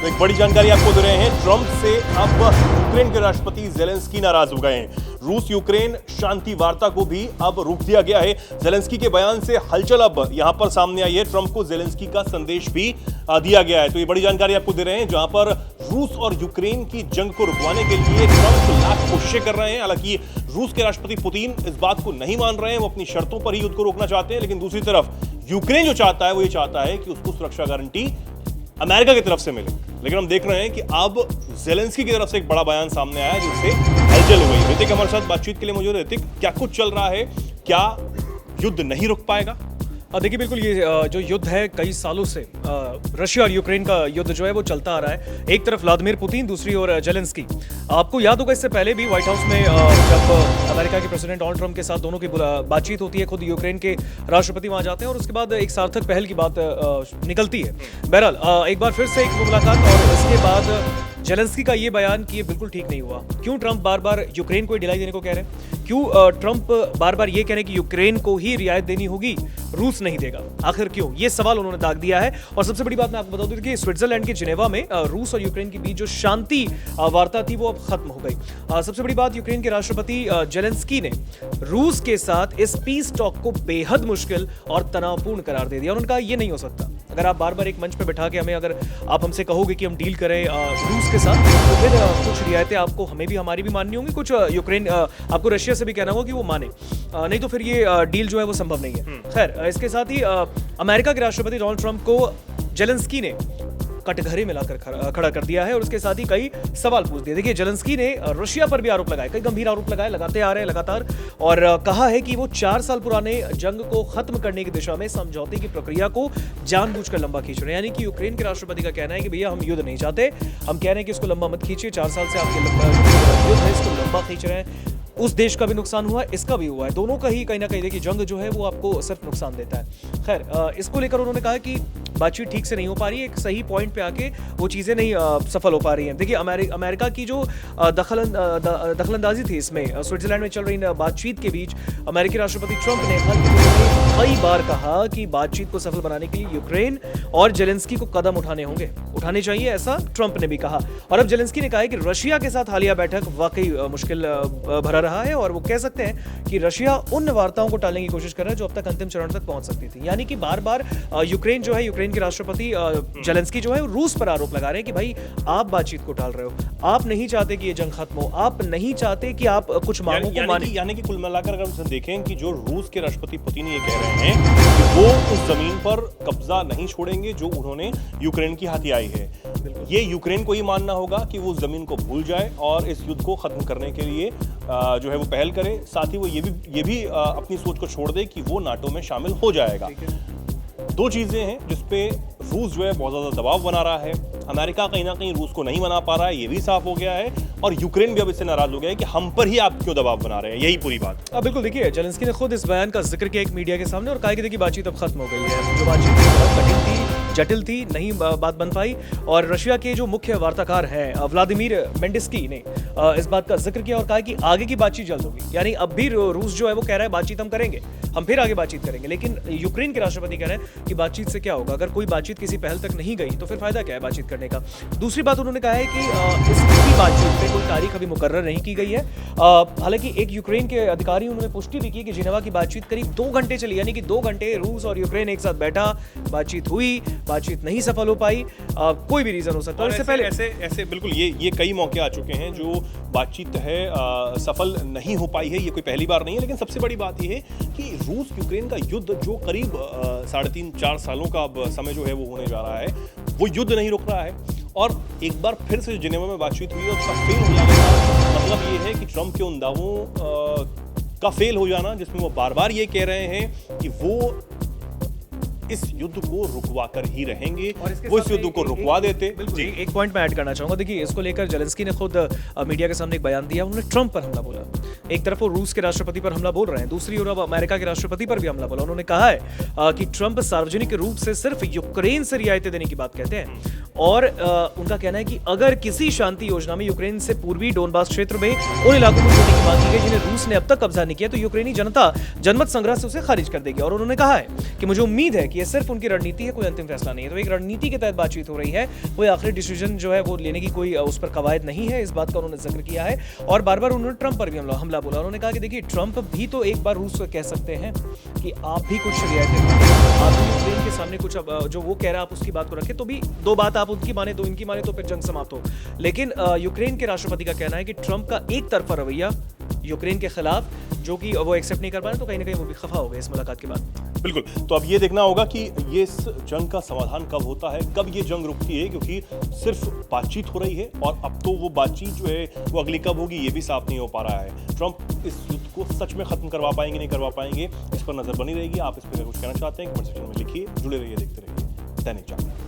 तो एक बड़ी जानकारी आपको दे रहे हैं, ट्रंप से अब यूक्रेन के राष्ट्रपति जेलेंस्की नाराज हो गए हैं। रूस यूक्रेन शांति वार्ता को भी अब रोक दिया गया है। जेलेंस्की के बयान से हलचल अब यहां पर सामने आई है। ट्रंप को जेलेंस्की का संदेश भी दिया गया है। तो ये बड़ी जानकारी आपको दे रहे हैं, जहां पर रूस और यूक्रेन की जंग को रुकवाने के लिए ट्रंप लाख कोशिशें कर रहे हैं। हालांकि रूस के राष्ट्रपति पुतिन इस बात को नहीं मान रहे हैं, वो अपनी शर्तों पर ही युद्ध को रोकना चाहते हैं। लेकिन दूसरी तरफ यूक्रेन जो चाहता है वो ये चाहता है कि उसको सुरक्षा गारंटी अमेरिका की तरफ से मिले। लेकिन हम देख रहे हैं कि अब जेलेंस्की की तरफ से एक बड़ा बयान सामने आया, जिससे हलचल हो गई। ऋतिक हमारे साथ बातचीत के लिए मौजूद है। ऋतिक, क्या कुछ चल रहा है? क्या युद्ध नहीं रुक पाएगा? देखिए, बिल्कुल ये जो युद्ध है कई सालों से रशिया और यूक्रेन का युद्ध जो है वो चलता आ रहा है। एक तरफ व्लादिमीर पुतिन, दूसरी ओर जेलेंस्की। आपको याद होगा इससे पहले भी व्हाइट हाउस में जब अमेरिका के प्रेसिडेंट डोनाल्ड ट्रंप के साथ दोनों की बातचीत होती है, खुद यूक्रेन के राष्ट्रपति वहां जाते हैं और उसके बाद एक सार्थक पहल की बात निकलती है। बहरहाल एक बार फिर से एक मुलाकात और इसके बाद जेलेंस्की का ये बयान कि ये बिल्कुल ठीक नहीं हुआ। क्यों ट्रंप बार बार यूक्रेन को ढिलाई देने को कह रहे हैं? क्यों ट्रंप बार बार ये कह रहे हैं कि यूक्रेन को ही रियायत देनी होगी, रूस नहीं देगा? आखिर क्यों? ये सवाल उन्होंने दाग दिया है। और सबसे बड़ी बात मैं आपको बता दूं कि स्विट्जरलैंड के जिनेवा में रूस और यूक्रेन के बीच जो शांति वार्ता थी वो अब खत्म हो गई। सबसे बड़ी बात, यूक्रेन के राष्ट्रपति जेलेंस्की ने रूस के साथ इस पीस टॉक को बेहद मुश्किल और तनावपूर्ण करार दे दिया। उन्होंने कहा ये नहीं हो सकता। अगर आप बार बार एक मंच पे बैठा के अगर आप हमसे कहोगे कि हम डील करें रूस के साथ, तो फिर कुछ रियायतें आपको हमें भी हमारी भी माननी होंगी, कुछ यूक्रेन आपको रशिया से भी कहना होगा कि वो माने, नहीं तो फिर ये डील जो है वो संभव नहीं है। खैर, इसके साथ ही अमेरिका के राष्ट्रपति डोनाल्ड ट्रंप को जेलेंस्की ने कटघरे में लाकर खड़ा कर दिया है और उसके साथ ही कई सवाल पूछ दिए। देखिए, जेलेंस्की ने रशिया पर भी आरोप लगाए, कई गंभीर आरोप लगाए, लगाते आ रहे हैं लगातार, और कहा है कि वो 4 साल पुराने जंग को खत्म करने की दिशा में समझौते की प्रक्रिया को जानबूझकर लंबा खींच रहे हैं। यानी कि यूक्रेन के राष्ट्रपति का कहना है कि भैया हम युद्ध नहीं चाहते, हम कह रहे हैं कि इसको लंबा मत खींचिए, 4 साल से आपके युद्ध है इसको लंबा खींच रहे हैं। उस देश का भी नुकसान हुआ है, इसका भी हुआ है, दोनों का ही कहीं ना कहीं देखिए जंग जो है वो आपको सिर्फ नुकसान देता है। खैर, इसको लेकर उन्होंने कहा कि बातचीत ठीक से नहीं हो पा रही है, एक सही पॉइंट पे आके वो चीज़ें नहीं सफल हो पा रही हैं। देखिए, अमेरिका की जो दखलंदाजी थी इसमें, स्विट्जरलैंड में चल रही बातचीत के बीच अमेरिकी राष्ट्रपति ट्रंप ने कई बार कहा कि बातचीत को सफल बनाने के लिए यूक्रेन और जेलेंस्की को कदम उठाने चाहिए, ऐसा ट्रंप ने भी कहा। और अब जेलेंस्की ने कहा है कि रशिया के साथ हालिया बैठक वाकई मुश्किल भरा रहा है और वो कह सकते हैं कि रशिया उन वार्ताओं को टालने की कोशिश कर रहा है जो अब तक अंतिम चरण तक पहुंच सकती थी। यानी कि बार बार यूक्रेन के राष्ट्रपति जेलेंस्की जो है रूस पर आरोप लगा रहे हैं कि भाई आप बातचीत को टाल रहे हो, आप नहीं चाहते कि ये जंग खत्म हो, आप नहीं चाहते कि आप कुछ मांगों को माने। यानी कि कुल मिलाकर अगर हम देखें कि जो रूस के राष्ट्रपति पुतिन ये कह रहे हैं कि वो उस जमीन पर कब्जा नहीं छोड़ेंगे जो उन्होंने यूक्रेन की हथियाई है। ये यूक्रेन को ही मानना होगा कि वो उस जमीन को भूल जाए और इस युद्ध को खत्म करने के लिए जो है वो पहल करे। साथ ही वो ये भी अपनी सोच को छोड़ दे कि वो नाटो में शामिल हो जाएगा। दो चीजें हैं जिसपे रूस जो है बहुत ज्यादा दबाव बना रहा है। अमेरिका कहीं ना कहीं रूस को नहीं मना पा रहा है, ये भी साफ हो गया है, और यूक्रेन भी अब इससे नाराज हो गया है कि हम पर ही आप क्यों दबाव बना रहे हैं। यही पूरी बात। बिल्कुल, देखिए, जेलेंस्की ने खुद इस बयान का जिक्र किया एक मीडिया के सामने और कहा कि देखिए बातचीत अब खत्म हो गई है। जो बातचीत बहुत कठिन थी, जटिल थी, नहीं बात बन पाई। और रशिया के जो मुख्य वार्ताकार हैं व्लादिमीर मेंडिस्की ने इस बात का जिक्र किया और कहा कि आगे की बातचीत जल्द होगी। यानी अब भी रूस जो है वो कह रहा है बातचीत हम करेंगे, हम फिर आगे बातचीत करेंगे। लेकिन यूक्रेन के राष्ट्रपति कह रहे हैं कि बातचीत से क्या होगा, अगर कोई बातचीत किसी पहल तक नहीं गई तो फिर फायदा क्या है बातचीत करने का। दूसरी बात उन्होंने कहा है कि इस पूरी बातचीत पे कोई तारीख अभी मुकर्रर नहीं की गई है। हालांकि एक यूक्रेन के अधिकारी उन्होंने पुष्टि भी की कि जिनेवा की बातचीत करीब 2 घंटे चली, यानी कि 2 घंटे रूस और यूक्रेन एक साथ बैठा, बातचीत हुई, बातचीत नहीं सफल हो पाई। कोई भी रीजन हो सकता है। इससे पहले ऐसे बिल्कुल ये कई मौके आ चुके हैं जो बातचीत है सफल नहीं हो पाई है। ये कोई पहली बार नहीं है। लेकिन सबसे बड़ी बात यह है कि रूस यूक्रेन का युद्ध जो करीब 3.5-4 सालों का अब समय जो है वो होने जा रहा है, वो युद्ध नहीं रुक रहा है। और एक बार फिर से जिनेवा में बातचीत हुई और उसका फेल हो जाने का मतलब ये है कि ट्रंप के उन दावों का फेल हो जाना जिसमें वो बार बार ये कह रहे हैं कि वो इस युद्ध को रुकवा कर ही रहेंगे, वो इस युद्ध को रुकवा देते। जी, एक पॉइंट मैं ऐड करना चाहूंगा। देखिए, इसको लेकर जेलेंस्की ने खुद मीडिया के सामने एक बयान दिया। उन्होंने ट्रंप पर हमला बोला, एक तरफ वो रूस के राष्ट्रपति पर हमला बोल रहे हैं, दूसरी ओर अब अमेरिका के राष्ट्रपति पर भी हमला बोला। उन्होंने कहा है कि ट्रंप सार्वजनिक रूप से सिर्फ यूक्रेन से रियायतें देने की बात कहते हैं और उनका कहना है कि अगर किसी शांति योजना में यूक्रेन से पूर्वी डोनबास क्षेत्र में उन इलाकों को छोड़ने की बात की गई जिन्हें रूस ने अब तक कब्जा नहीं किया, तो यूक्रेनी जनता जनमत संग्रह से उसे खारिज कर देगी। और उन्होंने कहा है कि मुझे उम्मीद है कि यह सिर्फ उनकी रणनीति है, कोई अंतिम फैसला नहीं है। तो एक रणनीति के तहत बातचीत हो रही है, कोई आखिरी डिसीजन जो है वो लेने की कोई उस पर कवायद नहीं है, इस बात का उन्होंने जिक्र किया है। और बार बार उन्होंने ट्रंप पर भी हमला बोला। उन्होंने कहा कि देखिए, ट्रंप भी तो एक बार रूस को कह सकते हैं कि आप भी कुछ रियायतें आप भी यूक्रेन के सामने कुछ जो वो कह रहा है आप उसकी बात को रखें, तो भी दो बात आप उनकी माने, दो इनकी माने, तो फिर जंग समाप्त हो। लेकिन यूक्रेन के राष्ट्रपति का कहना है कि ट्रंप का एक तरफा रवैया यूक्रेन के खिलाफ जो कि वो एक्सेप्ट नहीं कर पा रहे, तो कहीं ना कहीं वो भी खफा हो गए इस मुलाकात के बाद। बिल्कुल, तो अब ये देखना होगा कि ये इस जंग का समाधान कब होता है, कब ये जंग रुकती है, क्योंकि सिर्फ बातचीत हो रही है और अब तो वो बातचीत जो है वो अगली कब होगी ये भी साफ नहीं हो पा रहा है। ट्रंप इस युद्ध को सच में खत्म करवा पाएंगे नहीं करवा पाएंगे, इस पर नजर बनी रहेगी। आप इस पर कुछ कहना चाहते हैं कमेंट सेक्शन में लिखिए। जुड़े रहिए, देखते रहिए दैनिक जागरण।